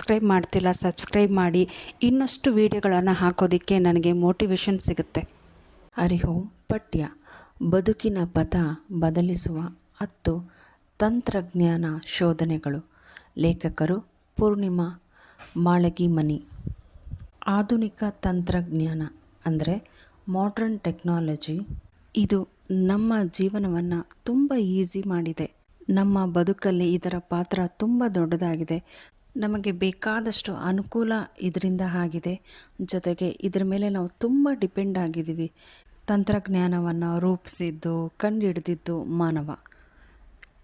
Subscribe ಮಾಡ್ತಿಲ್ಲ, subscribe ಮಾಡಿ. ಇನ್ನಷ್ಟು ವೀಡಿಯೋಗಳನ್ನು ಹಾಕೋದಕ್ಕೆ ನನಗೆ ಮೋಟಿವೇಶನ್ ಸಿಗುತ್ತೆ. ಹರಿ ಓಂ. ಪಠ್ಯ: ಬದುಕಿನ ಪಥ ಬದಲಿಸುವ 10 ತಂತ್ರಜ್ಞಾನ ಶೋಧನೆಗಳು. ಲೇಖಕರು ಪೂರ್ಣಿಮಾ ಮಾಳಗಿಮನಿ. ಆಧುನಿಕ ತಂತ್ರಜ್ಞಾನ ಅಂದರೆ ಮಾಡ್ರನ್ ಟೆಕ್ನಾಲಜಿ, ಇದು ನಮ್ಮ ಜೀವನವನ್ನು ತುಂಬ ಈಸಿ ಮಾಡಿದೆ. ನಮ್ಮ ಬದುಕಲ್ಲಿ ಇದರ ಪಾತ್ರ ತುಂಬ ದೊಡ್ಡದಾಗಿದೆ. ನಮಗೆ ಬೇಕಾದಷ್ಟು ಅನುಕೂಲ ಇದರಿಂದ ಆಗಿದೆ. ಜೊತೆಗೆ ಇದರ ಮೇಲೆ ನಾವು ತುಂಬ ಡಿಪೆಂಡ್ ಆಗಿದ್ದೀವಿ. ತಂತ್ರಜ್ಞಾನವನ್ನು ರೂಪಿಸಿದ್ದು, ಕಂಡುಹಿಡಿದಿದ್ದು ಮಾನವ.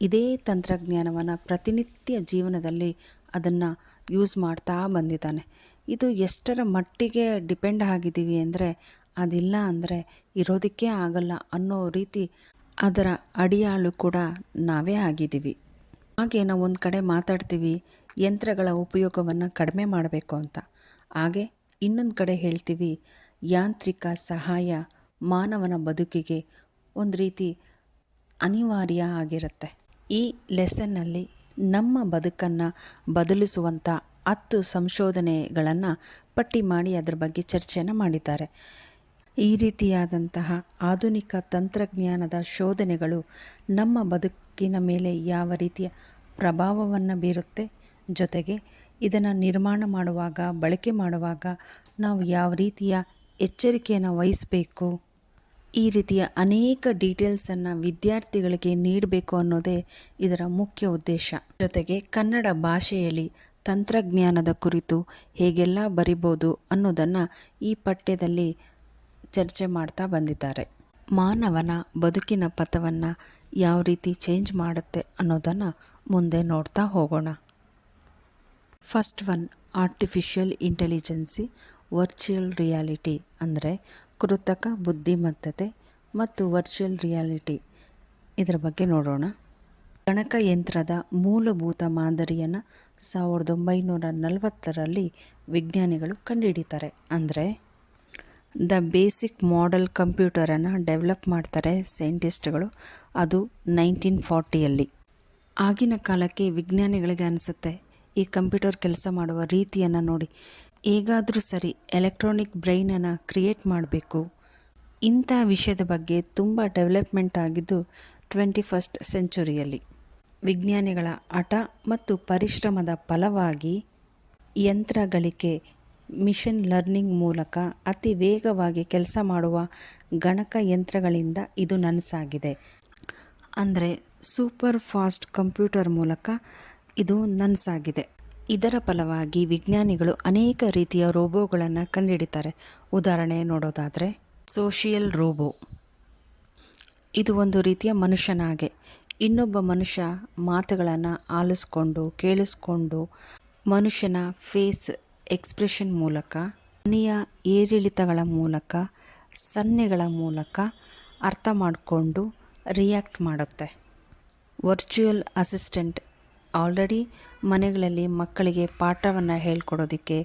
ಇದೇ ತಂತ್ರಜ್ಞಾನವನ್ನು ಪ್ರತಿನಿತ್ಯ ಜೀವನದಲ್ಲಿ ಅದನ್ನು ಯೂಸ್ ಮಾಡ್ತಾ ಬಂದಿದ್ದಾನೆ. ಇದು ಎಷ್ಟರ ಮಟ್ಟಿಗೆ ಡಿಪೆಂಡ್ ಆಗಿದ್ದೀವಿ ಅಂದರೆ, ಅದಿಲ್ಲ ಅಂದರೆ ಇರೋದಕ್ಕೆ ಆಗಲ್ಲ ಅನ್ನೋ ರೀತಿ ಅದರ ಅಡಿಯಾಳು ಕೂಡ ನಾವೇ ಆಗಿದ್ದೀವಿ. ಹಾಗೆ ನಾವು ಒಂದು ಕಡೆ ಮಾತಾಡ್ತೀವಿ ಯಂತ್ರಗಳ ಉಪಯೋಗವನ್ನು ಕಡಿಮೆ ಮಾಡಬೇಕು ಅಂತ. ಹಾಗೆ ಇನ್ನೊಂದು ಕಡೆ ಹೇಳ್ತೀವಿ ಯಾಂತ್ರಿಕ ಸಹಾಯ ಮಾನವನ ಬದುಕಿಗೆ ಒಂದು ರೀತಿ ಅನಿವಾರ್ಯ ಆಗಿರುತ್ತೆ. ಈ ಲೆಸನ್ನಲ್ಲಿ ನಮ್ಮ ಬದುಕನ್ನು ಬದಲಿಸುವಂಥ 10 ಸಂಶೋಧನೆಗಳನ್ನು ಪಟ್ಟಿ ಮಾಡಿ ಅದರ ಬಗ್ಗೆ ಚರ್ಚೆಯನ್ನು ಮಾಡಿದ್ದಾರೆ. ಈ ರೀತಿಯಾದಂತಹ ಆಧುನಿಕ ತಂತ್ರಜ್ಞಾನದ ಶೋಧನೆಗಳು ನಮ್ಮ ಬದುಕಿನ ಮೇಲೆ ಯಾವ ರೀತಿಯ ಪ್ರಭಾವವನ್ನು ಬೀರುತ್ತೆ, ಜೊತೆಗೆ ಇದನ್ನು ನಿರ್ಮಾಣ ಮಾಡುವಾಗ, ಬಳಕೆ ಮಾಡುವಾಗ ನಾವು ಯಾವ ರೀತಿಯ ಎಚ್ಚರಿಕೆಯನ್ನು ವಹಿಸಬೇಕು, ಈ ರೀತಿಯ ಅನೇಕ ಡೀಟೇಲ್ಸನ್ನು ವಿದ್ಯಾರ್ಥಿಗಳಿಗೆ ನೀಡಬೇಕು ಅನ್ನೋದೇ ಇದರ ಮುಖ್ಯ ಉದ್ದೇಶ. ಜೊತೆಗೆ ಕನ್ನಡ ಭಾಷೆಯಲ್ಲಿ ತಂತ್ರಜ್ಞಾನದ ಕುರಿತು ಹೇಗೆಲ್ಲ ಬರಿಬೋದು ಅನ್ನೋದನ್ನು ಈ ಪಠ್ಯದಲ್ಲಿ ಚರ್ಚೆ ಮಾಡ್ತಾ ಬಂದಿದ್ದಾರೆ. ಮಾನವನ ಬದುಕಿನ ಪಥವನ್ನು ಯಾವ ರೀತಿ ಚೇಂಜ್ ಮಾಡುತ್ತೆ ಅನ್ನೋದನ್ನು ಮುಂದೆ ನೋಡ್ತಾ ಹೋಗೋಣ. First one, artificial intelligence, virtual reality ಅಂದರೆ ಕೃತಕ ಬುದ್ಧಿಮತ್ತತೆ ಮತ್ತು ವರ್ಚುವಲ್ ರಿಯಾಲಿಟಿ. ಇದರ ಬಗ್ಗೆ ನೋಡೋಣ. ಗಣಕಯಂತ್ರದ ಮೂಲಭೂತ ಮಾದರಿಯನ್ನು 1940ರಲ್ಲಿ ವಿಜ್ಞಾನಿಗಳು ಕಂಡುಹಿಡಿತಾರೆ. ಅಂದರೆ ದ ಬೇಸಿಕ್ ಮಾಡೆಲ್ ಕಂಪ್ಯೂಟರನ್ನು ಡೆವಲಪ್ ಮಾಡ್ತಾರೆ ಸೈಂಟಿಸ್ಟ್ಗಳು. ಅದು 1940ಯಲ್ಲಿ. ಆಗಿನ ಕಾಲಕ್ಕೆ ವಿಜ್ಞಾನಿಗಳಿಗೆ ಅನಿಸುತ್ತೆ, ಈ ಕಂಪ್ಯೂಟರ್ ಕೆಲಸ ಮಾಡುವ ರೀತಿಯನ್ನು ನೋಡಿ, ಹೇಗಾದರೂ ಸರಿ ಎಲೆಕ್ಟ್ರಾನಿಕ್ ಬ್ರೈನನ್ನು ಕ್ರಿಯೇಟ್ ಮಾಡಬೇಕು. ಇಂಥ ವಿಷಯದ ಬಗ್ಗೆ ತುಂಬ ಡೆವಲಪ್ಮೆಂಟ್ ಆಗಿದ್ದು 21st ಸೆಂಚುರಿಯಲ್ಲಿ. ವಿಜ್ಞಾನಿಗಳ ಹಠ ಮತ್ತು ಪರಿಶ್ರಮದ ಫಲವಾಗಿ ಯಂತ್ರಗಳಿಕೆ, ಮಿಷನ್ ಲರ್ನಿಂಗ್ ಮೂಲಕ ಅತಿ ವೇಗವಾಗಿ ಕೆಲಸ ಮಾಡುವ ಗಣಕಯಂತ್ರಗಳಿಂದ ಇದು ನನಸಾಗಿದೆ. ಅಂದರೆ ಸೂಪರ್ ಫಾಸ್ಟ್ ಕಂಪ್ಯೂಟರ್ ಮೂಲಕ ಇದು ನನಸಾಗಿದೆ. ಇದರ ಫಲವಾಗಿ ವಿಜ್ಞಾನಿಗಳು ಅನೇಕ ರೀತಿಯ ರೋಬೋಗಳನ್ನು ಕಂಡುಹಿಡಿತಾರೆ. ಉದಾಹರಣೆ ನೋಡೋದಾದರೆ ಸೋಷಿಯಲ್ ರೋಬೋ. ಇದು ಒಂದು ರೀತಿಯ ಮನುಷ್ಯನಾಗೆ ಇನ್ನೊಬ್ಬ ಮನುಷ್ಯ ಮಾತುಗಳನ್ನು ಆಲಿಸ್ಕೊಂಡು ಕೇಳಿಸ್ಕೊಂಡು ಮನುಷ್ಯನ ಫೇಸ್ ಎಕ್ಸ್ಪ್ರೆಷನ್ ಮೂಲಕ, ಧ್ವನಿಯ ಏರಿಳಿತಗಳ ಮೂಲಕ, ಸನ್ನೆಗಳ ಮೂಲಕ ಅರ್ಥ ಮಾಡಿಕೊಂಡು ರಿಯಾಕ್ಟ್ ಮಾಡುತ್ತೆ. ವರ್ಚುವಲ್ ಅಸಿಸ್ಟೆಂಟ್ ಆಲ್ರೆಡಿ ಮನೆಗಳಲ್ಲಿ ಮಕ್ಕಳಿಗೆ ಪಾಠವನ್ನು ಹೇಳ್ಕೊಡೋದಕ್ಕೆ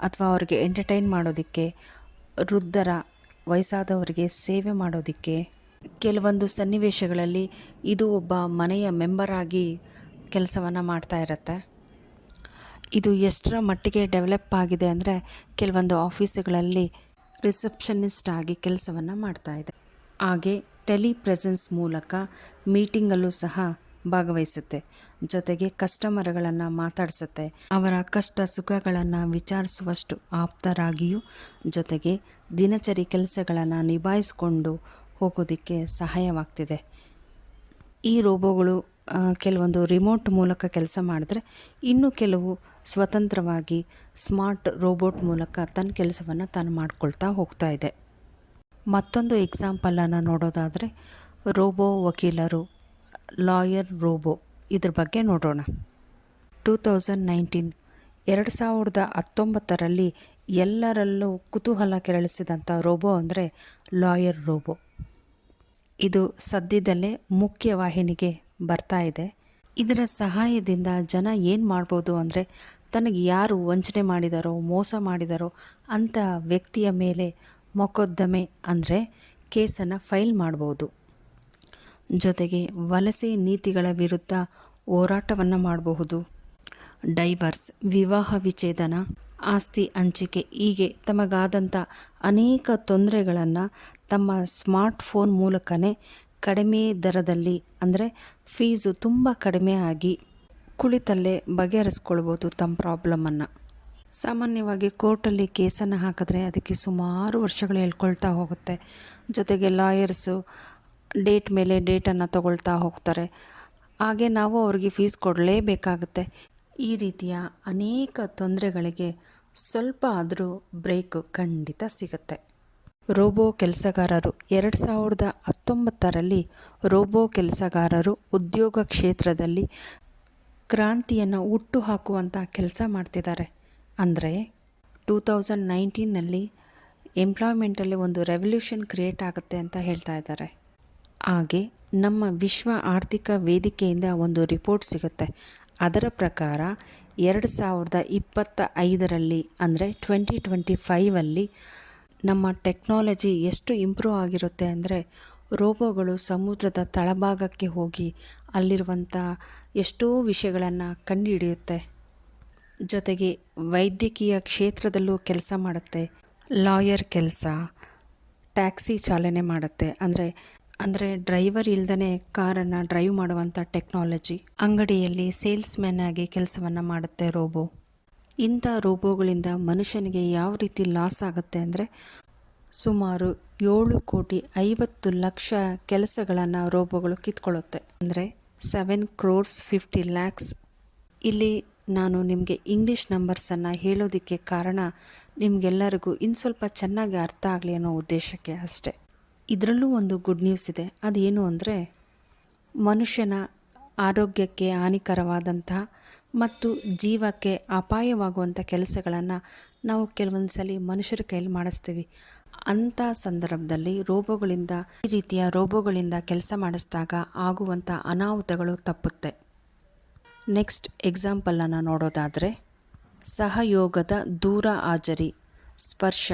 ಅಥವಾ ಅವ್ರಿಗೆ ಎಂಟರ್ಟೈನ್ ಮಾಡೋದಕ್ಕೆ, ವೃದ್ಧರ ವಯಸ್ಸಾದವರಿಗೆ ಸೇವೆ ಮಾಡೋದಕ್ಕೆ, ಕೆಲವೊಂದು ಸನ್ನಿವೇಶಗಳಲ್ಲಿ ಇದು ಒಬ್ಬ ಮನೆಯ ಮೆಂಬರ್ ಆಗಿ ಕೆಲಸವನ್ನು ಮಾಡ್ತಾ ಇರುತ್ತೆ. ಇದು ಎಷ್ಟರ ಮಟ್ಟಿಗೆ ಡೆವಲಪ್ ಆಗಿದೆ ಅಂದರೆ ಕೆಲವೊಂದು ಆಫೀಸುಗಳಲ್ಲಿ ರಿಸೆಪ್ಷನಿಸ್ಟ್ ಆಗಿ ಕೆಲಸವನ್ನು ಮಾಡ್ತಾ ಇದೆ. ಹಾಗೆ ಟೆಲಿಪ್ರೆಸೆನ್ಸ್ ಮೂಲಕ ಮೀಟಿಂಗಲ್ಲೂ ಸಹ ಭಾಗವಹಿಸುತ್ತೆ. ಜೊತೆಗೆ ಕಸ್ಟಮರ್ಗಳನ್ನು ಮಾತಾಡಿಸುತ್ತೆ. ಅವರ ಕಷ್ಟ ಸುಖಗಳನ್ನು ವಿಚಾರಿಸುವಷ್ಟು ಆಪ್ತರಾಗಿಯೂ ಜೊತೆಗೆ ದಿನಚರಿ ಕೆಲಸಗಳನ್ನು ನಿಭಾಯಿಸಿಕೊಂಡು ಹೋಗೋದಕ್ಕೆ ಸಹಾಯವಾಗ್ತಿದೆ. ಈ ರೋಬೋಗಳು ಕೆಲವೊಂದು ರಿಮೋಟ್ ಮೂಲಕ ಕೆಲಸ ಮಾಡಿದ್ರೆ, ಇನ್ನು ಕೆಲವು ಸ್ವತಂತ್ರವಾಗಿ ಸ್ಮಾರ್ಟ್ ರೋಬೋಟ್ ಮೂಲಕ ತನ್ನ ಕೆಲಸವನ್ನು ತಾನು ಮಾಡ್ಕೊಳ್ತಾ ಹೋಗ್ತಾ ಇದೆ. ಮತ್ತೊಂದು ಎಕ್ಸಾಂಪಲನ್ನು ನೋಡೋದಾದರೆ ರೋಬೋ ವಕೀಲರು, ಲಾಯರ್ ರೋಬೋ. ಇದ್ರ ಬಗ್ಗೆ ನೋಡೋಣ. 2019ರಲ್ಲಿ ಎಲ್ಲರಲ್ಲೂ ಕುತೂಹಲ ಕೆರಳಿಸಿದಂಥ ರೋಬೋ ಅಂದರೆ ಲಾಯರ್ ರೋಬೋ. ಇದು ಸದ್ಯದಲ್ಲೇ ಮುಖ್ಯವಾಹಿನಿಗೆ ಬರ್ತಾ ಇದೆ. ಇದರ ಸಹಾಯದಿಂದ ಜನ ಏನು ಮಾಡ್ಬೋದು ಅಂದರೆ, ತನಗೆ ಯಾರು ವಂಚನೆ ಮಾಡಿದಾರೋ, ಮೋಸ ಮಾಡಿದಾರೋ ಅಂಥ ವ್ಯಕ್ತಿಯ ಮೇಲೆ ಮೊಕದ್ದಮೆ ಅಂದರೆ ಕೇಸನ್ನು ಫೈಲ್ ಮಾಡ್ಬೋದು. ಜೊತೆಗೆ ವಲಸೆ ನೀತಿಗಳ ವಿರುದ್ಧ ಹೋರಾಟವನ್ನು ಮಾಡಬಹುದು. ಡೈವರ್ಸ್, ವಿವಾಹ ವಿಚ್ಛೇದನ, ಆಸ್ತಿ ಹಂಚಿಕೆ ಹೀಗೆ ತಮಗಾದಂಥ ಅನೇಕ ತೊಂದರೆಗಳನ್ನು ತಮ್ಮ ಸ್ಮಾರ್ಟ್ಫೋನ್ ಮೂಲಕನೇ ಕಡಿಮೆ ದರದಲ್ಲಿ, ಅಂದರೆ ಫೀಸು ತುಂಬ ಕಡಿಮೆ ಆಗಿ ಕುಳಿತಲ್ಲೇ ಬಗೆಹರಿಸ್ಕೊಳ್ಬೋದು ತಮ್ಮ ಪ್ರಾಬ್ಲಮನ್ನು. ಸಾಮಾನ್ಯವಾಗಿ ಕೋರ್ಟಲ್ಲಿ ಕೇಸನ್ನು ಹಾಕಿದ್ರೆ ಅದಕ್ಕೆ ಸುಮಾರು ವರ್ಷಗಳು ಹೇಳ್ಕೊಳ್ತಾ ಹೋಗುತ್ತೆ. ಜೊತೆಗೆ ಲಾಯರ್ಸು ಡೇಟ್ ಮೇಲೆ ಡೇಟನ್ನು ತಗೊಳ್ತಾ ಹೋಗ್ತಾರೆ. ಹಾಗೆ ನಾವು ಅವ್ರಿಗೆ ಫೀಸ್ ಕೊಡಲೇಬೇಕಾಗುತ್ತೆ. ಈ ರೀತಿಯ ಅನೇಕ ತೊಂದರೆಗಳಿಗೆ ಸ್ವಲ್ಪ ಆದರೂ ಬ್ರೇಕ್ ಖಂಡಿತ ಸಿಗುತ್ತೆ. ರೋಬೋ ಕೆಲಸಗಾರರು 2019ರಲ್ಲಿ ರೋಬೋ ಕೆಲಸಗಾರರು ಉದ್ಯೋಗ ಕ್ಷೇತ್ರದಲ್ಲಿ ಕ್ರಾಂತಿಯನ್ನು ಹುಟ್ಟು ಹಾಕುವಂಥ ಕೆಲಸ ಮಾಡ್ತಿದ್ದಾರೆ. ಅಂದರೆ 2019ನಲ್ಲಿ ಎಂಪ್ಲಾಯ್ಮೆಂಟಲ್ಲಿ ಒಂದು ರೆವಲ್ಯೂಷನ್ ಕ್ರಿಯೇಟ್ ಆಗುತ್ತೆ ಅಂತ ಹೇಳ್ತಾ ಇದ್ದಾರೆ. ಹಾಗೆ ನಮ್ಮ ವಿಶ್ವ ಆರ್ಥಿಕ ವೇದಿಕೆಯಿಂದ ಒಂದು ರಿಪೋರ್ಟ್ ಸಿಗುತ್ತೆ. ಅದರ ಪ್ರಕಾರ 2025ರಲ್ಲಿ ಅಂದರೆ 2025ಅಲ್ಲಿ ನಮ್ಮ ಟೆಕ್ನಾಲಜಿ ಎಷ್ಟು ಇಂಪ್ರೂವ್ ಆಗಿರುತ್ತೆ ಅಂದರೆ, ರೋಬೋಗಳು ಸಮುದ್ರದ ತಳಭಾಗಕ್ಕೆ ಹೋಗಿ ಅಲ್ಲಿರುವಂಥ ಎಷ್ಟೋ ವಿಷಯಗಳನ್ನು ಕಂಡುಹಿಡಿಯುತ್ತೆ. ಜೊತೆಗೆ ವೈದ್ಯಕೀಯ ಕ್ಷೇತ್ರದಲ್ಲೂ ಕೆಲಸ ಮಾಡುತ್ತೆ. ಲಾಯರ್ ಕೆಲಸ, ಟ್ಯಾಕ್ಸಿ ಚಾಲನೆ ಮಾಡುತ್ತೆ. ಅಂದರೆ ಡ್ರೈವರ್ ಇಲ್ದೇ ಕಾರನ್ನು ಡ್ರೈವ್ ಮಾಡುವಂಥ ಟೆಕ್ನಾಲಜಿ. ಅಂಗಡಿಯಲ್ಲಿ ಸೇಲ್ಸ್ಮ್ಯಾನ್ ಆಗಿ ಕೆಲಸವನ್ನು ಮಾಡುತ್ತೆ ರೋಬೋ. ಇಂಥ ರೋಬೋಗಳಿಂದ ಮನುಷ್ಯನಿಗೆ ಯಾವ ರೀತಿ ಲಾಸ್ ಆಗುತ್ತೆ ಅಂದರೆ, ಸುಮಾರು 7,50,00,000 ಕೆಲಸಗಳನ್ನು ರೋಬೋಗಳು ಕಿತ್ಕೊಳ್ಳುತ್ತೆ. ಅಂದರೆ 7,50,00,000. ಇಲ್ಲಿ ನಾನು ನಿಮಗೆ ಇಂಗ್ಲೀಷ್ ನಂಬರ್ಸನ್ನು ಹೇಳೋದಕ್ಕೆ ಕಾರಣ ನಿಮಗೆಲ್ಲರಿಗೂ ಇನ್ನು ಸ್ವಲ್ಪ ಚೆನ್ನಾಗಿ ಅರ್ಥ ಆಗಲಿ ಅನ್ನೋ ಉದ್ದೇಶಕ್ಕೆ ಅಷ್ಟೆ. ಇದರಲ್ಲೂ ಒಂದು ಗುಡ್ ನ್ಯೂಸ್ ಇದೆ. ಅದೇನು ಅಂದರೆ, ಮನುಷ್ಯನ ಆರೋಗ್ಯಕ್ಕೆ ಹಾನಿಕರವಾದಂತಹ ಮತ್ತು ಜೀವಕ್ಕೆ ಅಪಾಯವಾಗುವಂಥ ಕೆಲಸಗಳನ್ನು ನಾವು ಕೆಲವೊಂದು ಸಲ ಮನುಷ್ಯರ ಕೈಯಲ್ಲಿ ಮಾಡಿಸ್ತೀವಿ. ಅಂಥ ಸಂದರ್ಭದಲ್ಲಿ ಈ ರೀತಿಯ ರೋಬೋಗಳಿಂದ ಕೆಲಸ ಮಾಡಿಸಿದಾಗ ಆಗುವಂಥ ಅನಾಹುತಗಳು ತಪ್ಪುತ್ತೆ. ನೆಕ್ಸ್ಟ್ ಎಕ್ಸಾಂಪಲನ್ನು ನೋಡೋದಾದರೆ, ಸಹಯೋಗದ ದೂರ ಹಾಜರಿ, ಸ್ಪರ್ಶ,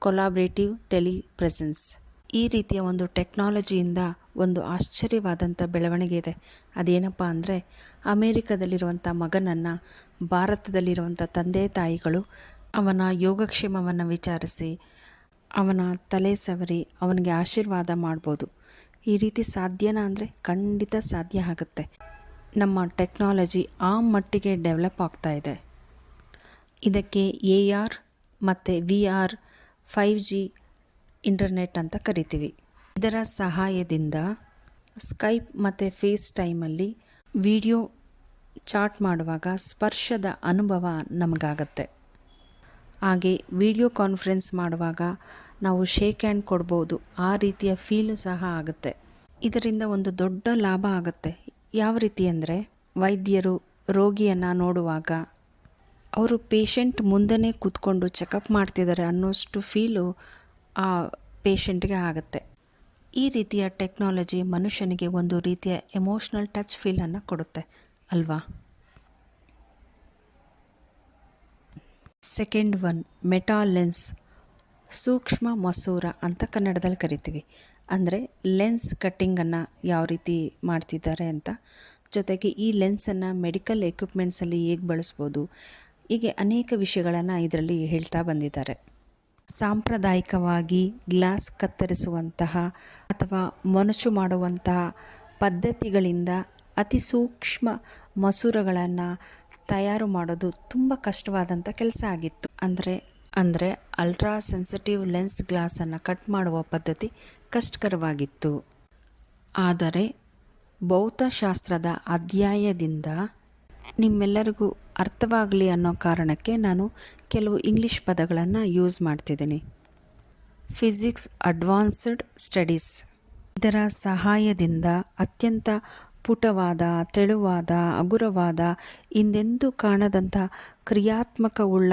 ಕೊಲಾಬ್ರೇಟಿವ್ ಟೆಲಿಪ್ರೆಸೆನ್ಸ್. ಈ ರೀತಿಯ ಒಂದು ಟೆಕ್ನಾಲಜಿಯಿಂದ ಒಂದು ಆಶ್ಚರ್ಯವಾದಂಥ ಬೆಳವಣಿಗೆ ಇದೆ. ಅದೇನಪ್ಪ ಅಂದರೆ, ಅಮೇರಿಕದಲ್ಲಿರುವಂಥ ಮಗನನ್ನು ಭಾರತದಲ್ಲಿರುವಂಥ ತಂದೆ ತಾಯಿಗಳು ಅವನ ಯೋಗಕ್ಷೇಮವನ್ನು ವಿಚಾರಿಸಿ, ಅವನ ತಲೆ ಸವರಿ ಅವನಿಗೆ ಆಶೀರ್ವಾದ ಮಾಡ್ಬೋದು. ಈ ರೀತಿ ಸಾಧ್ಯನಾ ಅಂದರೆ ಖಂಡಿತ ಸಾಧ್ಯ ಆಗುತ್ತೆ. ನಮ್ಮ ಟೆಕ್ನಾಲಜಿ ಆ ಮಟ್ಟಿಗೆ ಡೆವಲಪ್ ಆಗ್ತಾ ಇದೆ. ಇದಕ್ಕೆ AR ಮತ್ತು VR 5G ಇಂಟರ್ನೆಟ್ ಅಂತ ಕರಿತೀವಿ. ಇದರ ಸಹಾಯದಿಂದ ಸ್ಕೈಪ್ ಮತ್ತು ಫೇಸ್ ಟೈಮಲ್ಲಿ ವಿಡಿಯೋ ಚಾಟ್ ಮಾಡುವಾಗ ಸ್ಪರ್ಶದ ಅನುಭವ ನಮಗಾಗತ್ತೆ. ಹಾಗೆ ವಿಡಿಯೋ ಕಾನ್ಫರೆನ್ಸ್ ಮಾಡುವಾಗ ನಾವು ಶೇಕ್ ಹ್ಯಾಂಡ್ ಕೊಡ್ಬೋದು. ಆ ರೀತಿಯ ಫೀಲು ಸಹ ಆಗುತ್ತೆ. ಇದರಿಂದ ಒಂದು ದೊಡ್ಡ ಲಾಭ ಆಗುತ್ತೆ. ಯಾವ ರೀತಿ ಅಂದರೆ, ವೈದ್ಯರು ರೋಗಿಯನ್ನು ನೋಡುವಾಗ ಅವರು ಪೇಷಂಟ್ ಮುಂದೆನೇ ಕೂತ್ಕೊಂಡು ಚೆಕಪ್ ಮಾಡ್ತಿದ್ದಾರೆ ಅನ್ನೋಷ್ಟು ಫೀಲು ಆ ಪೇಷಂಟ್ಗೆ ಆಗುತ್ತೆ. ಈ ರೀತಿಯ ಟೆಕ್ನಾಲಜಿ ಮನುಷ್ಯನಿಗೆ ಒಂದು ರೀತಿಯ ಎಮೋಷ್ನಲ್ ಟಚ್ ಫೀಲನ್ನು ಕೊಡುತ್ತೆ ಅಲ್ವಾ. ಸೆಕೆಂಡ್ ಒನ್, ಮೆಟಾ ಲೆನ್ಸ್, ಸೂಕ್ಷ್ಮ ಮಸೂರ ಅಂತ ಕನ್ನಡದಲ್ಲಿ ಕರಿತೀವಿ. ಅಂದರೆ ಲೆನ್ಸ್ ಕಟ್ಟಿಂಗನ್ನು ಯಾವ ರೀತಿ ಮಾಡ್ತಿದ್ದಾರೆ ಅಂತ, ಜೊತೆಗೆ ಈ ಲೆನ್ಸನ್ನು ಮೆಡಿಕಲ್ ಎಕ್ವಿಪ್ಮೆಂಟ್ಸಲ್ಲಿ ಹೇಗೆ ಬಳಸ್ಬೋದು, ಹೀಗೆ ಅನೇಕ ವಿಷಯಗಳನ್ನು ಇದರಲ್ಲಿ ಹೇಳ್ತಾ ಬಂದಿದ್ದಾರೆ. ಸಾಂಪ್ರದಾಯಿಕವಾಗಿ ಗ್ಲಾಸ್ ಕತ್ತರಿಸುವಂತಹ ಅಥವಾ ಮೊನಚು ಮಾಡುವಂತಹ ಪದ್ಧತಿಗಳಿಂದ ಅತಿ ಸೂಕ್ಷ್ಮ ಮಸೂರಗಳನ್ನು ತಯಾರು ಮಾಡೋದು ತುಂಬ ಕಷ್ಟವಾದಂಥ ಕೆಲಸ ಆಗಿತ್ತು. ಅಂದರೆ ಅಲ್ಟ್ರಾ ಸೆನ್ಸಿಟಿವ್ ಲೆನ್ಸ್ ಗ್ಲಾಸನ್ನು ಕಟ್ ಮಾಡುವ ಪದ್ಧತಿ ಕಷ್ಟಕರವಾಗಿತ್ತು. ಆದರೆ ಭೌತಶಾಸ್ತ್ರದ ಅಧ್ಯಾಯದಿಂದ ನಿಮ್ಮೆಲ್ಲರಿಗೂ ಅರ್ಥವಾಗಲಿ ಅನ್ನೋ ಕಾರಣಕ್ಕೆ ನಾನು ಕೆಲವು ಇಂಗ್ಲೀಷ್ ಪದಗಳನ್ನು ಯೂಸ್ ಮಾಡ್ತಿದ್ದೀನಿ. ಫಿಸಿಕ್ಸ್ ಅಡ್ವಾನ್ಸ್ಡ್ ಸ್ಟಡೀಸ್, ಇದರ ಸಹಾಯದಿಂದ ಅತ್ಯಂತ ಪುಟವಾದ, ತೆಳುವಾದ, ಹಗುರವಾದ, ಹಿಂದೆಂದೂ ಕಾಣದಂಥ ಕ್ರಿಯಾತ್ಮಕವುಳ್ಳ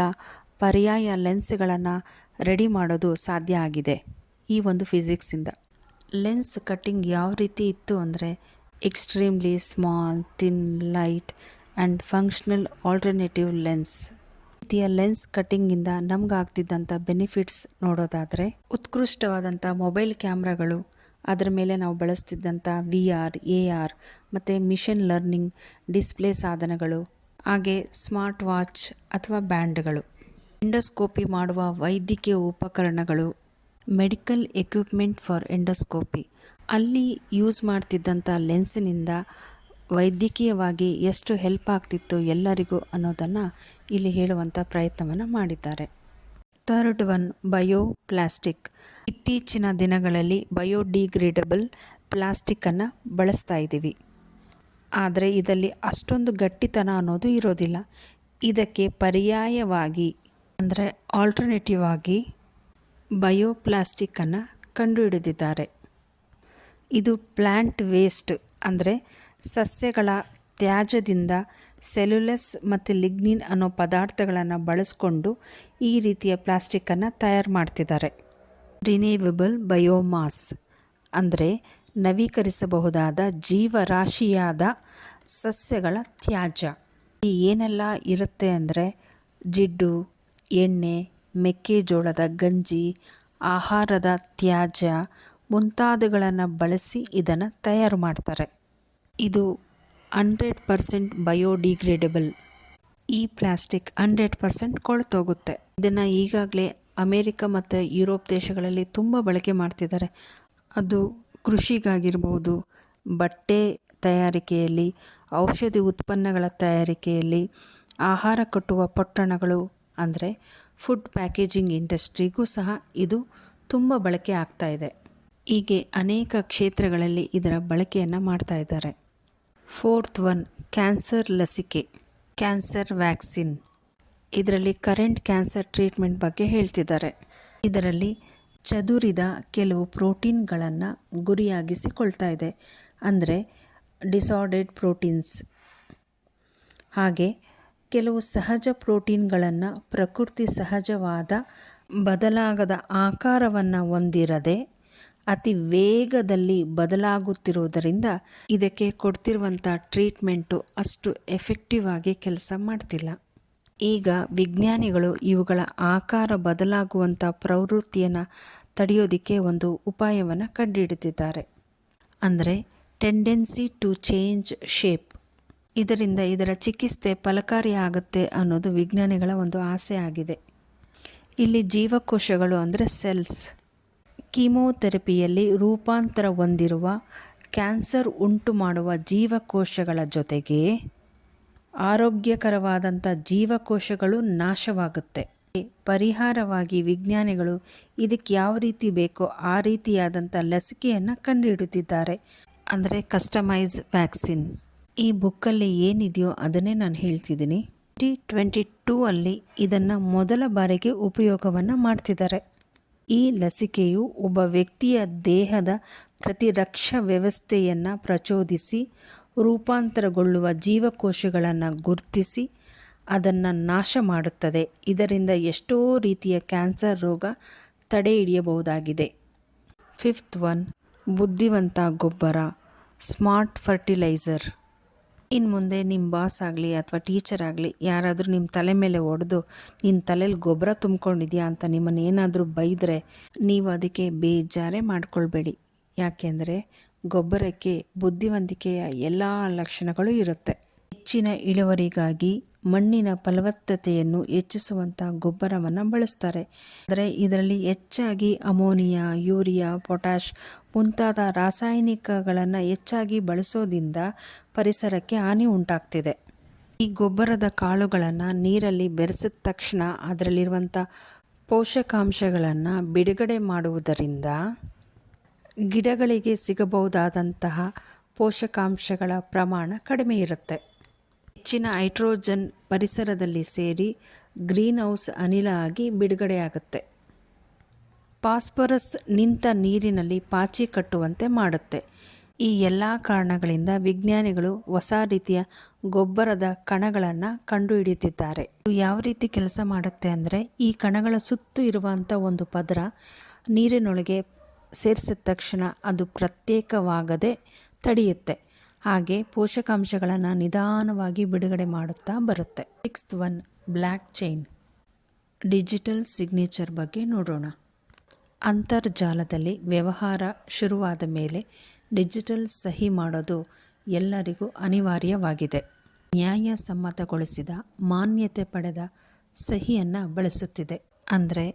ಪರ್ಯಾಯ ಲೆನ್ಸ್ಗಳನ್ನು ರೆಡಿ ಮಾಡೋದು ಸಾಧ್ಯ ಆಗಿದೆ ಈ ಒಂದು ಫಿಸಿಕ್ಸಿಂದ. ಲೆನ್ಸ್ ಕಟ್ಟಿಂಗ್ ಯಾವ ರೀತಿ ಇತ್ತು ಅಂದರೆ, extremely small, thin, light and functional alternative lens. ರೀತಿಯ ಲೆನ್ಸ್ ಕಟ್ಟಿಂಗಿಂದ ನಮಗಾಗ್ತಿದ್ದಂಥ ಬೆನಿಫಿಟ್ಸ್ ನೋಡೋದಾದರೆ, ಉತ್ಕೃಷ್ಟವಾದಂಥ ಮೊಬೈಲ್ ಕ್ಯಾಮ್ರಾಗಳು, ಅದರ ಮೇಲೆ ನಾವು ಬಳಸ್ತಿದ್ದಂಥ VR, AR ಮತ್ತು ಮಿಷನ್ ಲರ್ನಿಂಗ್ ಡಿಸ್ಪ್ಲೇ ಸಾಧನಗಳು, ಹಾಗೆ ಸ್ಮಾರ್ಟ್ ವಾಚ್ ಅಥವಾ ಬ್ಯಾಂಡ್ಗಳು, ಎಂಡೋಸ್ಕೋಪಿ ಮಾಡುವ ವೈದ್ಯಕೀಯ ಉಪಕರಣಗಳು, ಮೆಡಿಕಲ್ ಎಕ್ವಿಪ್ಮೆಂಟ್ ಫಾರ್ ಎಂಡೋಸ್ಕೋಪಿ. ಅಲ್ಲಿ ಯೂಸ್ ಮಾಡ್ತಿದ್ದಂಥ ಲೆನ್ಸಿನಿಂದ ವೈದ್ಯಕೀಯವಾಗಿ ಎಷ್ಟು ಹೆಲ್ಪ್ ಆಗ್ತಿತ್ತು ಎಲ್ಲರಿಗೂ ಅನ್ನೋದನ್ನು ಇಲ್ಲಿ ಹೇಳುವಂಥ ಪ್ರಯತ್ನವನ್ನು ಮಾಡಿದ್ದಾರೆ. Third one, bioplastic. ಇತ್ತೀಚಿನ ದಿನಗಳಲ್ಲಿ ಬಯೋಡಿಗ್ರೇಡಬಲ್ ಪ್ಲಾಸ್ಟಿಕ್ಕನ್ನು ಬಳಸ್ತಾ ಇದ್ದೀವಿ. ಆದರೆ ಇದರಲ್ಲಿ ಅಷ್ಟೊಂದು ಗಟ್ಟಿತನ ಅನ್ನೋದು ಇರೋದಿಲ್ಲ. ಇದಕ್ಕೆ ಪರ್ಯಾಯವಾಗಿ ಅಂದರೆ ಆಲ್ಟರ್ನೇಟಿವ್ ಆಗಿ ಬಯೋಪ್ಲಾಸ್ಟಿಕ್ಕನ್ನು ಕಂಡುಹಿಡಿದಿದ್ದಾರೆ. ಇದು ಪ್ಲ್ಯಾಂಟ್ ವೇಸ್ಟ್ ಅಂದರೆ ಸಸ್ಯಗಳ ತ್ಯಾಜ್ಯದಿಂದ ಸೆಲ್ಯುಲಸ್ ಮತ್ತು ಲಿಗ್ನಿನ್ ಅನ್ನೋ ಪದಾರ್ಥಗಳನ್ನು ಬಳಸ್ಕೊಂಡು ಈ ರೀತಿಯ ಪ್ಲಾಸ್ಟಿಕ್ಕನ್ನು ತಯಾರು ಮಾಡ್ತಿದ್ದಾರೆ. ರಿನ್ಯೂವಬಲ್ ಬಯೋಮಾಸ್ ಅಂದರೆ ನವೀಕರಿಸಬಹುದಾದ ಜೀವರಾಶಿಯಾದ ಸಸ್ಯಗಳ ತ್ಯಾಜ್ಯ. ಏನೆಲ್ಲ ಇರುತ್ತೆ ಅಂದರೆ ಜಿಡ್ಡು, ಎಣ್ಣೆ, ಮೆಕ್ಕೆಜೋಳದ ಗಂಜಿ, ಆಹಾರದ ತ್ಯಾಜ್ಯ ಮುಂತಾದವುಗಳನ್ನು ಬಳಸಿ ಇದನ್ನು ತಯಾರು ಮಾಡ್ತಾರೆ. ಇದು 100% ಬಯೋಡಿಗ್ರೇಡಬಲ್. ಈ ಪ್ಲಾಸ್ಟಿಕ್ 100% ಕೊಳ್ತೋಗುತ್ತೆ. ಇದನ್ನು ಈಗಾಗಲೇ ಅಮೇರಿಕ ಮತ್ತು ಯುರೋಪ್ ದೇಶಗಳಲ್ಲಿ ತುಂಬ ಬಳಕೆ ಮಾಡ್ತಿದ್ದಾರೆ. ಅದು ಕೃಷಿಗಾಗಿರ್ಬೋದು, ಬಟ್ಟೆ ತಯಾರಿಕೆಯಲ್ಲಿ, ಔಷಧಿ ಉತ್ಪನ್ನಗಳ ತಯಾರಿಕೆಯಲ್ಲಿ, ಆಹಾರ ಕಟ್ಟುವ ಪೊಟ್ಟಣಗಳು ಅಂದರೆ ಫುಡ್ ಪ್ಯಾಕೇಜಿಂಗ್ ಇಂಡಸ್ಟ್ರಿಗೂ ಸಹ ಇದು ತುಂಬ ಬಳಕೆ ಆಗ್ತಾ ಇದೆ. ಹೀಗೆ ಅನೇಕ ಕ್ಷೇತ್ರಗಳಲ್ಲಿ ಇದರ ಬಳಕೆಯನ್ನು ಮಾಡ್ತಾ ಇದ್ದಾರೆ. ಫೋರ್ತ್ ಒನ್, ಕ್ಯಾನ್ಸರ್ ಲಸಿಕೆ, ಕ್ಯಾನ್ಸರ್ ವ್ಯಾಕ್ಸಿನ್. ಇದರಲ್ಲಿ ಕರೆಂಟ್ ಕ್ಯಾನ್ಸರ್ ಟ್ರೀಟ್ಮೆಂಟ್ ಬಗ್ಗೆ ಹೇಳ್ತಿದ್ದಾರೆ. ಇದರಲ್ಲಿ ಚದುರಿದ ಕೆಲವು ಪ್ರೋಟೀನ್ಗಳನ್ನು ಗುರಿಯಾಗಿಸಿಕೊಳ್ತಾ ಇದೆ, ಅಂದರೆ ಡಿಸಾರ್ಡೆಡ್ ಪ್ರೋಟೀನ್ಸ್. ಹಾಗೆ ಕೆಲವು ಸಹಜ ಪ್ರೋಟೀನ್ಗಳನ್ನು ಪ್ರಕೃತಿ ಸಹಜವಾದ ಬದಲಾಗದ ಆಕಾರವನ್ನು ಹೊಂದಿರದೆ ಅತಿ ವೇಗದಲ್ಲಿ ಬದಲಾಗುತ್ತಿರುವುದರಿಂದ ಇದಕ್ಕೆ ಕೊಡ್ತಿರುವಂಥ ಟ್ರೀಟ್ಮೆಂಟು ಅಷ್ಟು ಎಫೆಕ್ಟಿವ್ ಆಗಿ ಕೆಲಸ ಮಾಡ್ತಿಲ್ಲ. ಈಗ ವಿಜ್ಞಾನಿಗಳು ಇವುಗಳ ಆಕಾರ ಬದಲಾಗುವಂಥ ಪ್ರವೃತ್ತಿಯನ್ನು ತಡೆಯೋದಕ್ಕೆ ಒಂದು ಉಪಾಯವನ್ನು ಕಂಡುಹಿಡಿದಿದ್ದಾರೆ, ಅಂದರೆ ಟೆಂಡೆನ್ಸಿ ಟು ಚೇಂಜ್ ಶೇಪ್. ಇದರಿಂದ ಇದರ ಚಿಕಿತ್ಸೆ ಫಲಕಾರಿಯಾಗುತ್ತೆ ಅನ್ನೋದು ವಿಜ್ಞಾನಿಗಳ ಒಂದು ಆಸೆ ಆಗಿದೆ. ಇಲ್ಲಿ ಜೀವಕೋಶಗಳು ಅಂದರೆ ಸೆಲ್ಸ್ ಕೀಮೋಥೆರಪಿಯಲ್ಲಿ ರೂಪಾಂತರ ಹೊಂದಿರುವ ಕ್ಯಾನ್ಸರ್ ಉಂಟು ಮಾಡುವ ಜೀವಕೋಶಗಳ ಜೊತೆಗೆ ಆರೋಗ್ಯಕರವಾದಂಥ ಜೀವಕೋಶಗಳು ನಾಶವಾಗುತ್ತೆ. ಪರಿಹಾರವಾಗಿ ವಿಜ್ಞಾನಿಗಳು ಇದಕ್ಕೆ ಯಾವ ರೀತಿ ಬೇಕೋ ಆ ರೀತಿಯಾದಂಥ ಲಸಿಕೆಯನ್ನು ಕಂಡುಹಿಡಿದಿದ್ದಾರೆ, ಅಂದರೆ ಕಸ್ಟಮೈಸ್ ವ್ಯಾಕ್ಸಿನ್. ಈ ಬುಕ್ಕಲ್ಲಿ ಏನಿದೆಯೋ ಅದನ್ನೇ ನಾನು ಹೇಳ್ತಿದ್ದೀನಿ. 2022 ಅಲ್ಲಿ ಇದನ್ನು ಮೊದಲ ಬಾರಿಗೆ ಉಪಯೋಗವನ್ನು ಮಾಡ್ತಿದ್ದಾರೆ. ಈ ಲಸಿಕೆಯು ಒಬ್ಬ ವ್ಯಕ್ತಿಯ ದೇಹದ ಪ್ರತಿರಕ್ಷಾ ವ್ಯವಸ್ಥೆಯನ್ನು ಪ್ರಚೋದಿಸಿ ರೂಪಾಂತರಗೊಳ್ಳುವ ಜೀವಕೋಶಗಳನ್ನು ಗುರುತಿಸಿ ಅದನ್ನು ನಾಶ ಮಾಡುತ್ತದೆ. ಇದರಿಂದ ಎಷ್ಟೋ ರೀತಿಯ ಕ್ಯಾನ್ಸರ್ ರೋಗ ತಡೆ ಹಿಡಿಯಬಹುದಾಗಿದೆ. ಫಿಫ್ತ್ ಒನ್, ಬುದ್ಧಿವಂತ ಗೊಬ್ಬರ, ಸ್ಮಾರ್ಟ್ ಫರ್ಟಿಲೈಸರ್. ಇನ್ನು ಮುಂದೆ ನಿಮ್ಮ ಬಾಸ್ ಆಗಲಿ ಅಥವಾ ಟೀಚರ್ ಆಗಲಿ ಯಾರಾದರೂ ನಿಮ್ಮ ತಲೆ ಮೇಲೆ ಹೊಡೆದು ನಿನ್ನ ತಲೆಯಲ್ಲಿ ಗೊಬ್ಬರ ತುಂಬ್ಕೊಂಡಿದ್ಯಾ ಅಂತ ನಿಮ್ಮನ್ನು ಏನಾದರೂ ಬೈದರೆ ನೀವು ಅದಕ್ಕೆ ಬೇಜಾರೇ ಮಾಡ್ಕೊಳ್ಬೇಡಿ. ಯಾಕೆಂದರೆ ಗೊಬ್ಬರಕ್ಕೆ ಬುದ್ಧಿವಂತಿಕೆಯ ಎಲ್ಲ ಲಕ್ಷಣಗಳು ಇರುತ್ತೆ. ಹೆಚ್ಚಿನ ಇಳುವರಿಗಾಗಿ ಮಣ್ಣಿನ ಫಲವತ್ತತೆಯನ್ನು ಹೆಚ್ಚಿಸುವಂಥ ಗೊಬ್ಬರವನ್ನು ಬಳಸ್ತಾರೆ. ಅಂದರೆ ಇದರಲ್ಲಿ ಹೆಚ್ಚಾಗಿ ಅಮೋನಿಯಾ, ಯೂರಿಯಾ, ಪೊಟ್ಯಾಷ್ ಮುಂತಾದ ರಾಸಾಯನಿಕಗಳನ್ನು ಹೆಚ್ಚಾಗಿ ಬಳಸೋದ್ರಿಂದ ಪರಿಸರಕ್ಕೆ ಹಾನಿ ಉಂಟಾಗ್ತಿದೆ. ಈ ಗೊಬ್ಬರದ ಕಾಳುಗಳನ್ನು ನೀರಲ್ಲಿ ಬೆರೆಸಿದ ತಕ್ಷಣ ಅದರಲ್ಲಿರುವಂಥ ಪೋಷಕಾಂಶಗಳನ್ನು ಬಿಡುಗಡೆ ಮಾಡುವುದರಿಂದ ಗಿಡಗಳಿಗೆ ಸಿಗಬಹುದಾದಂತಹ ಪೋಷಕಾಂಶಗಳ ಪ್ರಮಾಣ ಕಡಿಮೆ ಇರುತ್ತೆ. ಹೆಚ್ಚಿನ ಹೈಡ್ರೋಜನ್ ಪರಿಸರದಲ್ಲಿ ಸೇರಿ ಗ್ರೀನ್ ಹೌಸ್ ಅನಿಲ ಆಗಿ ಬಿಡುಗಡೆಯಾಗುತ್ತೆ. ಫಾಸ್ಫರಸ್ ನಿಂತ ನೀರಿನಲ್ಲಿ ಪಾಚಿ ಕಟ್ಟುವಂತೆ ಮಾಡುತ್ತೆ. ಈ ಎಲ್ಲ ಕಾರಣಗಳಿಂದ ವಿಜ್ಞಾನಿಗಳು ಹೊಸ ರೀತಿಯ ಗೊಬ್ಬರದ ಕಣಗಳನ್ನು ಕಂಡುಹಿಡಿಯುತ್ತಿದ್ದಾರೆ. ಇದು ಯಾವ ರೀತಿ ಕೆಲಸ ಮಾಡುತ್ತೆ ಅಂದರೆ, ಈ ಕಣಗಳ ಸುತ್ತು ಇರುವಂಥ ಒಂದು ಪದರ ನೀರಿನೊಳಗೆ ಸೇರಿಸಿದ ತಕ್ಷಣ ಅದು ಪ್ರತ್ಯೇಕವಾಗದೆ ತಡೆಯುತ್ತೆ. ಹಾಗೆ ಪೋಷಕಾಂಶಗಳನ್ನು ನಿಧಾನವಾಗಿ ಬಿಡುಗಡೆ ಮಾಡುತ್ತಾ ಬರುತ್ತೆ. Sixth one, black chain, digital signature ಬಗ್ಗೆ ನೋಡೋಣ. ಅಂತರ್ಜಾಲದಲ್ಲಿ ವ್ಯವಹಾರ ಶುರುವಾದ ಮೇಲೆ ಡಿಜಿಟಲ್ ಸಹಿ ಮಾಡೋದು ಎಲ್ಲರಿಗೂ ಅನಿವಾರ್ಯವಾಗಿದೆ. ನ್ಯಾಯಸಮ್ಮತಗೊಳಿಸಿದ ಮಾನ್ಯತೆ ಪಡೆದ ಸಹಿಯನ್ನು ಬಳಸುತ್ತಿದೆ. ಅಂದರೆ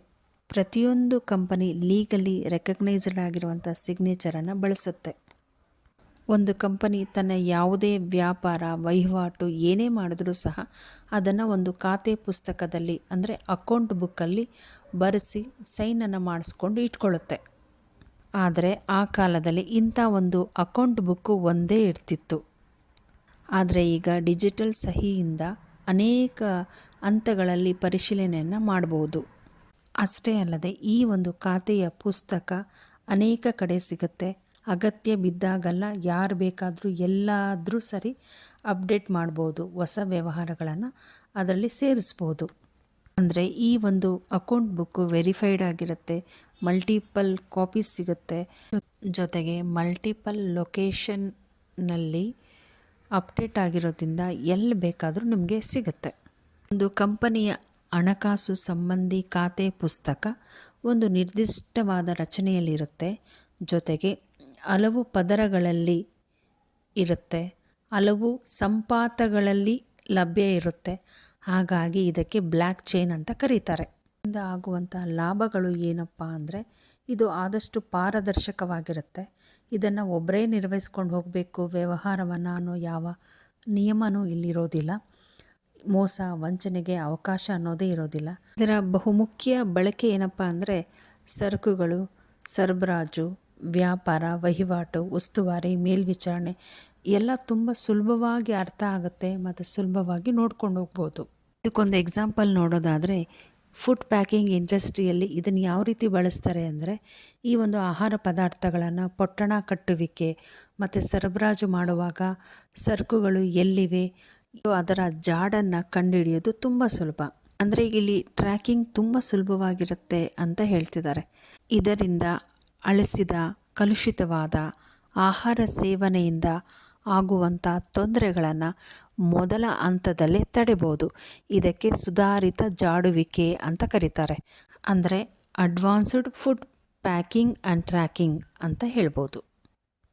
ಪ್ರತಿಯೊಂದು ಕಂಪನಿ ಲೀಗಲಿ ರೆಕಗ್ನೈಸ್ಡ್ ಆಗಿರುವಂಥ ಸಿಗ್ನೇಚರನ್ನು ಬಳಸುತ್ತೆ. ಒಂದು ಕಂಪನಿ ತನ್ನ ಯಾವುದೇ ವ್ಯಾಪಾರ ವಹಿವಾಟು ಏನೇ ಮಾಡಿದ್ರೂ ಸಹ ಅದನ್ನು ಒಂದು ಖಾತೆ ಪುಸ್ತಕದಲ್ಲಿ ಅಂದರೆ ಅಕೌಂಟ್ ಬುಕ್ಕಲ್ಲಿ ಬರೆಸಿ ಸೈನನ್ನು ಮಾಡಿಸ್ಕೊಂಡು ಇಟ್ಕೊಳ್ಳುತ್ತೆ. ಆದರೆ ಆ ಕಾಲದಲ್ಲಿ ಇಂಥ ಒಂದು ಅಕೌಂಟ್ ಬುಕ್ಕು ಒಂದೇ ಇರ್ತಿತ್ತು. ಆದರೆ ಈಗ ಡಿಜಿಟಲ್ ಸಹಿಯಿಂದ ಅನೇಕ ಹಂತಗಳಲ್ಲಿ ಪರಿಶೀಲನೆಯನ್ನು ಮಾಡಬಹುದು. ಅಷ್ಟೇ ಅಲ್ಲದೆ ಈ ಒಂದು ಖಾತೆಯ ಪುಸ್ತಕ ಅನೇಕ ಕಡೆ ಸಿಗುತ್ತೆ. ಅಗತ್ಯ ಬಿದ್ದಾಗಲ್ಲ ಯಾರು ಬೇಕಾದರೂ ಎಲ್ಲಾದರೂ ಸರಿ ಅಪ್ಡೇಟ್ ಮಾಡ್ಬೋದು. ಹೊಸ ವ್ಯವಹಾರಗಳನ್ನು ಅದರಲ್ಲಿ ಸೇರಿಸ್ಬೋದು. ಅಂದರೆ ಈ ಒಂದು ಅಕೌಂಟ್ ಬುಕ್ಕು ವೆರಿಫೈಡ್ ಆಗಿರುತ್ತೆ. ಮಲ್ಟಿಪಲ್ ಕಾಪೀಸ್ ಸಿಗುತ್ತೆ. ಜೊತೆಗೆ ಮಲ್ಟಿಪಲ್ ಲೊಕೇಶನ್ನಲ್ಲಿ ಅಪ್ಡೇಟ್ ಆಗಿರೋದ್ರಿಂದ ಎಲ್ಲಿ ಬೇಕಾದರೂ ನಿಮಗೆ ಸಿಗುತ್ತೆ. ಒಂದು ಕಂಪನಿಯ ಹಣಕಾಸು ಸಂಬಂಧಿ ಖಾತೆ ಪುಸ್ತಕ ಒಂದು ನಿರ್ದಿಷ್ಟವಾದ ರಚನೆಯಲ್ಲಿರುತ್ತೆ. ಜೊತೆಗೆ ಹಲವು ಪದರಗಳಲ್ಲಿ ಇರುತ್ತೆ, ಹಲವು ಸಂಪಾತಗಳಲ್ಲಿ ಲಭ್ಯ ಇರುತ್ತೆ. ಹಾಗಾಗಿ ಇದಕ್ಕೆ ಬ್ಲ್ಯಾಕ್ ಚೈನ್ ಅಂತ ಕರೀತಾರೆ. ಇದರಿಂದ ಆಗುವಂಥ ಲಾಭಗಳು ಏನಪ್ಪ ಅಂದರೆ ಇದು ಆದಷ್ಟು ಪಾರದರ್ಶಕವಾಗಿರುತ್ತೆ. ಇದನ್ನು ಒಬ್ಬರೇ ನಿರ್ವಹಿಸ್ಕೊಂಡು ಹೋಗಬೇಕು ವ್ಯವಹಾರವನ್ನು ಅನ್ನೋ ಯಾವ ನಿಯಮನೂ ಇಲ್ಲಿರೋದಿಲ್ಲ. ಮೋಸ ವಂಚನೆಗೆ ಅವಕಾಶ ಅನ್ನೋದೇ ಇರೋದಿಲ್ಲ. ಇದರ ಬಹುಮುಖ್ಯ ಬಳಕೆ ಏನಪ್ಪ ಅಂದರೆ ಸರಕುಗಳು ಸರಬರಾಜು, ವ್ಯಾಪಾರ ವಹಿವಾಟು, ಉಸ್ತುವಾರಿ, ಮೇಲ್ವಿಚಾರಣೆ ಎಲ್ಲ ತುಂಬ ಸುಲಭವಾಗಿ ಅರ್ಥ ಆಗುತ್ತೆ ಮತ್ತು ಸುಲಭವಾಗಿ ನೋಡ್ಕೊಂಡು ಹೋಗ್ಬೋದು. ಇದಕ್ಕೊಂದು ಎಕ್ಸಾಂಪಲ್ ನೋಡೋದಾದರೆ ಫುಡ್ ಪ್ಯಾಕಿಂಗ್ ಇಂಡಸ್ಟ್ರಿಯಲ್ಲಿ ಇದನ್ನು ಯಾವ ರೀತಿ ಬಳಸ್ತಾರೆ ಅಂದರೆ ಈ ಒಂದು ಆಹಾರ ಪದಾರ್ಥಗಳನ್ನು ಪೊಟ್ಟಣ ಕಟ್ಟುವಿಕೆ ಮತ್ತು ಸರಬರಾಜು ಮಾಡುವಾಗ ಸರಕುಗಳು ಎಲ್ಲಿವೆ ಅದರ ಜಾಡನ್ನು ಕಂಡುಹಿಡಿಯೋದು ತುಂಬ ಸುಲಭ. ಅಂದರೆ ಇಲ್ಲಿ ಟ್ರ್ಯಾಕಿಂಗ್ ತುಂಬ ಸುಲಭವಾಗಿರುತ್ತೆ ಅಂತ ಹೇಳ್ತಿದ್ದಾರೆ. ಇದರಿಂದ ಅಳಿಸಿದ ಕಲುಷಿತವಾದ ಆಹಾರ ಸೇವನೆಯಿಂದ ಆಗುವಂಥ ತೊಂದರೆಗಳನ್ನು ಮೊದಲ ಹಂತದಲ್ಲೇ ತಡೆಬೋದು. ಇದಕ್ಕೆ ಸುಧಾರಿತ ಜಾಡುವಿಕೆ ಅಂತ ಕರೀತಾರೆ. ಅಂದರೆ advanced food packing and tracking ಅಂತ ಹೇಳ್ಬೋದು.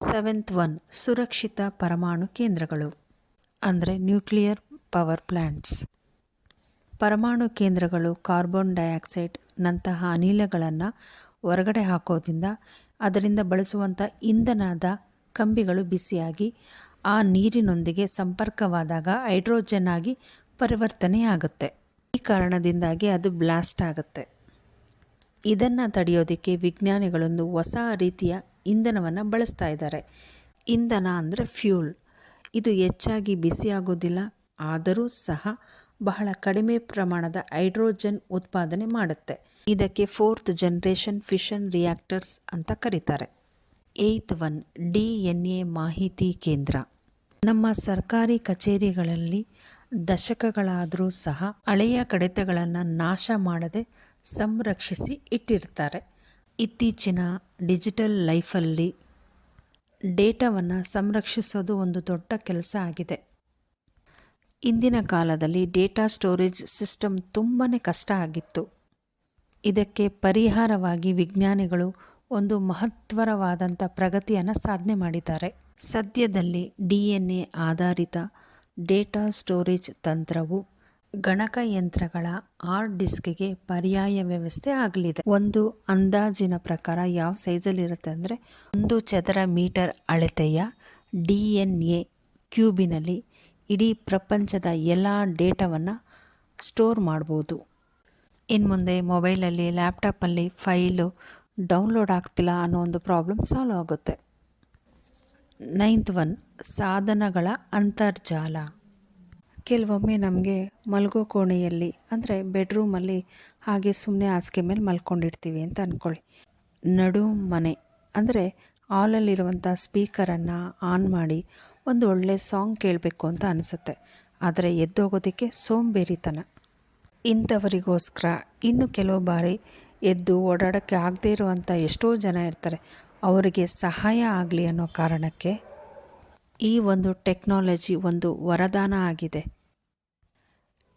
7th ಒನ್ ಸುರಕ್ಷಿತ ಪರಮಾಣು ಕೇಂದ್ರಗಳು ಅಂದರೆ ನ್ಯೂಕ್ಲಿಯರ್ ಪವರ್ ಪ್ಲ್ಯಾಂಟ್ಸ್. ಪರಮಾಣು ಕೇಂದ್ರಗಳು ಕಾರ್ಬನ್ ಡೈಆಕ್ಸೈಡ್ ನಂತಹ ಅನಿಲಗಳನ್ನು ಹೊರಗಡೆ ಹಾಕೋದ್ರಿಂದ ಅದರಿಂದ ಬಳಸುವಂಥ ಇಂಧನದ ಕಂಬಿಗಳು ಬಿಸಿಯಾಗಿ ಆ ನೀರಿನೊಂದಿಗೆ ಸಂಪರ್ಕವಾದಾಗ ಹೈಡ್ರೋಜನ್ ಆಗಿ ಪರಿವರ್ತನೆಯಾಗುತ್ತೆ. ಈ ಕಾರಣದಿಂದಾಗಿ ಅದು ಬ್ಲಾಸ್ಟ್ ಆಗುತ್ತೆ. ಇದನ್ನು ತಡೆಯೋದಕ್ಕೆ ವಿಜ್ಞಾನಿಗಳೊಂದು ಹೊಸ ರೀತಿಯ ಇಂಧನವನ್ನು ಬಳಸ್ತಾ ಇದ್ದಾರೆ. ಇಂಧನ ಅಂದರೆ ಫ್ಯೂಲ್. ಇದು ಹೆಚ್ಚಾಗಿ ಬಿಸಿಯಾಗೋದಿಲ್ಲ, ಆದರೂ ಸಹ ಬಹಳ ಕಡಿಮೆ ಪ್ರಮಾಣದ ಹೈಡ್ರೋಜನ್ ಉತ್ಪಾದನೆ ಮಾಡುತ್ತೆ. ಇದಕ್ಕೆ 4th ಜನರೇಷನ್ ಫಿಷನ್ ರಿಯಾಕ್ಟರ್ಸ್ ಅಂತ ಕರೀತಾರೆ. 8th ಒನ್ DNA ಮಾಹಿತಿ ಕೇಂದ್ರ. ನಮ್ಮ ಸರ್ಕಾರಿ ಕಚೇರಿಗಳಲ್ಲಿ ದಶಕಗಳಾದರೂ ಸಹ ಹಳೆಯ ಕಡತಗಳನ್ನು ನಾಶ ಮಾಡದೆ ಸಂರಕ್ಷಿಸಿ ಇಟ್ಟಿರ್ತಾರೆ. ಇತ್ತೀಚಿನ ಡಿಜಿಟಲ್ ಲೈಫಲ್ಲಿ ಡೇಟಾವನ್ನು ಸಂರಕ್ಷಿಸೋದು ಒಂದು ದೊಡ್ಡ ಕೆಲಸ ಆಗಿದೆ. ಇಂದಿನ ಕಾಲದಲ್ಲಿ ಡೇಟಾ ಸ್ಟೋರೇಜ್ ಸಿಸ್ಟಮ್ ತುಂಬಾ ಕಷ್ಟ ಆಗಿತ್ತು. ಇದಕ್ಕೆ ಪರಿಹಾರವಾಗಿ ವಿಜ್ಞಾನಿಗಳು ಒಂದು ಮಹತ್ತರವಾದಂಥ ಪ್ರಗತಿಯನ್ನು ಸಾಧನೆ ಮಾಡಿದ್ದಾರೆ. ಸದ್ಯದಲ್ಲಿ DNA ಆಧಾರಿತ ಡೇಟಾ ಸ್ಟೋರೇಜ್ ತಂತ್ರವು ಗಣಕಯಂತ್ರಗಳ ಹಾರ್ಡ್ ಡಿಸ್ಕ್ಗೆ ಪರ್ಯಾಯ ವ್ಯವಸ್ಥೆ ಆಗಲಿದೆ. ಒಂದು ಅಂದಾಜಿನ ಪ್ರಕಾರ ಯಾವ ಸೈಜಲ್ಲಿರುತ್ತೆ ಅಂದರೆ 1 ಚದರ ಮೀಟರ್ ಅಳತೆಯ DNA ಕ್ಯೂಬಿನಲ್ಲಿ ಇಡೀ ಪ್ರಪಂಚದ ಎಲ್ಲ ಡೇಟಾವನ್ನು ಸ್ಟೋರ್ ಮಾಡ್ಬೋದು. ಇನ್ನು ಮುಂದೆ ಮೊಬೈಲಲ್ಲಿ ಲ್ಯಾಪ್ಟಾಪಲ್ಲಿ ಫೈಲು ಡೌನ್ಲೋಡ್ ಆಗ್ತಿಲ್ಲ ಅನ್ನೋ ಒಂದು ಪ್ರಾಬ್ಲಮ್ ಸಾಲ್ವ್ ಆಗುತ್ತೆ. 9th ಒನ್ ಸಾಧನಗಳ ಅಂತರ್ಜಾಲ. ಕೆಲವೊಮ್ಮೆ ನಮಗೆ ಮಲಗೋ ಕೋಣೆಯಲ್ಲಿ ಅಂದರೆ ಬೆಡ್ರೂಮಲ್ಲಿ ಹಾಗೆ ಸುಮ್ಮನೆ ಹಾಸಿಗೆ ಮೇಲೆ ಮಲ್ಕೊಂಡಿರ್ತೀವಿ ಅಂತ ಅಂದ್ಕೊಳ್ಳಿ. ನಡು ಮನೆ ಅಂದರೆ ಹಾಲಲ್ಲಿರುವಂಥ ಸ್ಪೀಕರನ್ನು ಆನ್ ಮಾಡಿ ಒಂದು ಒಳ್ಳೆ ಸಾಂಗ್ ಕೇಳಬೇಕು ಅಂತ ಅನಿಸುತ್ತೆ. ಆದರೆ ಎದ್ದೋಗೋದಕ್ಕೆ ಸೋಂಬೇರಿತನ. ಇಂಥವರಿಗೋಸ್ಕರ ಇನ್ನು ಕೆಲವು ಬಾರಿ ಎದ್ದು ಓಡಾಡೋಕ್ಕೆ ಆಗದೇ ಇರುವಂಥ ಎಷ್ಟೋ ಜನ ಇರ್ತಾರೆ. ಅವರಿಗೆ ಸಹಾಯ ಆಗಲಿ ಅನ್ನೋ ಕಾರಣಕ್ಕೆ ಈ ಒಂದು ಟೆಕ್ನಾಲಜಿ ಒಂದು ವರದಾನ ಆಗಿದೆ.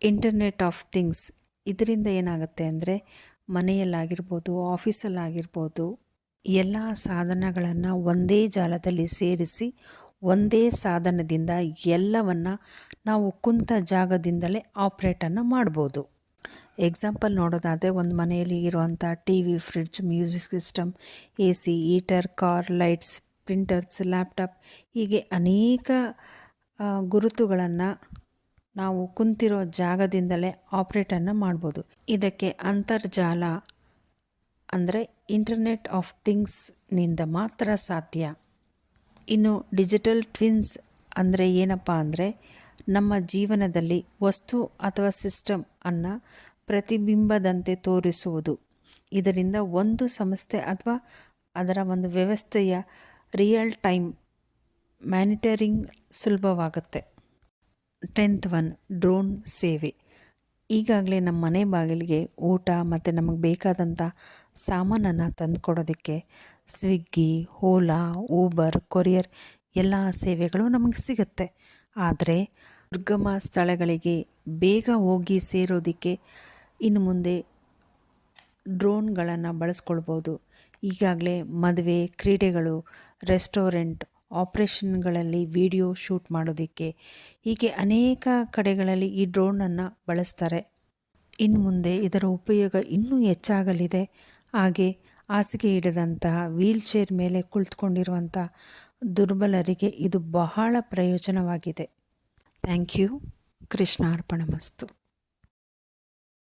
Internet of things. ಇದರಿಂದ ಏನಾಗುತ್ತೆ ಅಂದರೆ ಮನೆಯಲ್ಲಾಗಿರ್ಬೋದು, ಆಫೀಸಲ್ಲಾಗಿರ್ಬೋದು, ಎಲ್ಲ ಸಾಧನಗಳನ್ನು ಒಂದೇ ಜಾಲದಲ್ಲಿ ಸೇರಿಸಿ ಒಂದೇ ಸಾಧನದಿಂದ ಎಲ್ಲವನ್ನು ನಾವು ಕುಂತ ಜಾಗದಿಂದಲೇ ಆಪ್ರೇಟನ್ನು ಮಾಡ್ಬೋದು. ಎಕ್ಸಾಂಪಲ್ ನೋಡೋದಾದರೆ ಒಂದು ಮನೆಯಲ್ಲಿ ಇರುವಂಥ T V, fridge, music system, A C, heater, car, lights, printers, laptop ಹೀಗೆ ಅನೇಕ ಗುರುತುಗಳನ್ನು ನಾವು ಕುಂತಿರೋ ಜಾಗದಿಂದಲೇ ಆಪ್ರೇಟನ್ನು ಮಾಡ್ಬೋದು. ಇದಕ್ಕೆ ಅಂತರ್ಜಾಲ ಅಂದರೆ ಇಂಟರ್ನೆಟ್ ಆಫ್ ಥಿಂಗ್ಸ್ನಿಂದ ಮಾತ್ರ ಸಾಧ್ಯ. ಇನ್ನು ಡಿಜಿಟಲ್ ಟ್ವಿನ್ಸ್ ಅಂದರೆ ಏನಪ್ಪ ಅಂದರೆ ನಮ್ಮ ಜೀವನದಲ್ಲಿ ವಸ್ತು ಅಥವಾ ಸಿಸ್ಟಮ್ ಅನ್ನು ಪ್ರತಿಬಿಂಬದಂತೆ ತೋರಿಸುವುದು. ಇದರಿಂದ ಒಂದು ಸಂಸ್ಥೆ ಅಥವಾ ಅದರ ಒಂದು ವ್ಯವಸ್ಥೆಯ ರಿಯಲ್ ಟೈಮ್ ಮಾನಿಟರಿಂಗ್ ಸುಲಭವಾಗುತ್ತೆ. 10th ಒನ್, ಡ್ರೋನ್ ಸೇವೆ. ಈಗಾಗಲೇ ನಮ್ಮ ಮನೆ ಬಾಗಿಲಿಗೆ ಊಟ ಮತ್ತು ನಮಗೆ ಬೇಕಾದಂಥ ಸಾಮಾನನ್ನು ತಂದುಕೊಡೋದಕ್ಕೆ ಸ್ವಿಗ್ಗಿ, ಓಲಾ, ಊಬರ್, ಕೊರಿಯರ್ ಎಲ್ಲ ಸೇವೆಗಳು ನಮಗೆ ಸಿಗುತ್ತೆ. ಆದರೆ ದುರ್ಗಮ ಸ್ಥಳಗಳಿಗೆ ಬೇಗ ಹೋಗಿ ಸೇರೋದಕ್ಕೆ ಇನ್ನು ಮುಂದೆ ಡ್ರೋನ್ಗಳನ್ನು ಬಳಸ್ಕೊಳ್ಬೋದು. ಈಗಾಗಲೇ ಮದುವೆ, ಕ್ರೀಡೆಗಳು, ರೆಸ್ಟೋರೆಂಟ್, ಆಪ್ರೇಷನ್ಗಳಲ್ಲಿ ವಿಡಿಯೋ ಶೂಟ್ ಮಾಡೋದಕ್ಕೆ ಹೀಗೆ ಅನೇಕ ಕಡೆಗಳಲ್ಲಿ ಈ ಡ್ರೋನನ್ನು ಬಳಸ್ತಾರೆ. ಇನ್ನು ಮುಂದೆ ಇದರ ಉಪಯೋಗ ಇನ್ನೂ ಹೆಚ್ಚಾಗಲಿದೆ. ಹಾಗೆ ಹಾಸಿಗೆ ಹಿಡಿದಂತಹ ವೀಲ್ಚೇರ್ ಮೇಲೆ ಕುಳಿತುಕೊಂಡಿರುವಂಥ ದುರ್ಬಲರಿಗೆ ಇದು ಬಹಳ ಪ್ರಯೋಜನವಾಗಿದೆ. Thank you. ಕೃಷ್ಣಾರ್ಪಣಮಸ್ತು.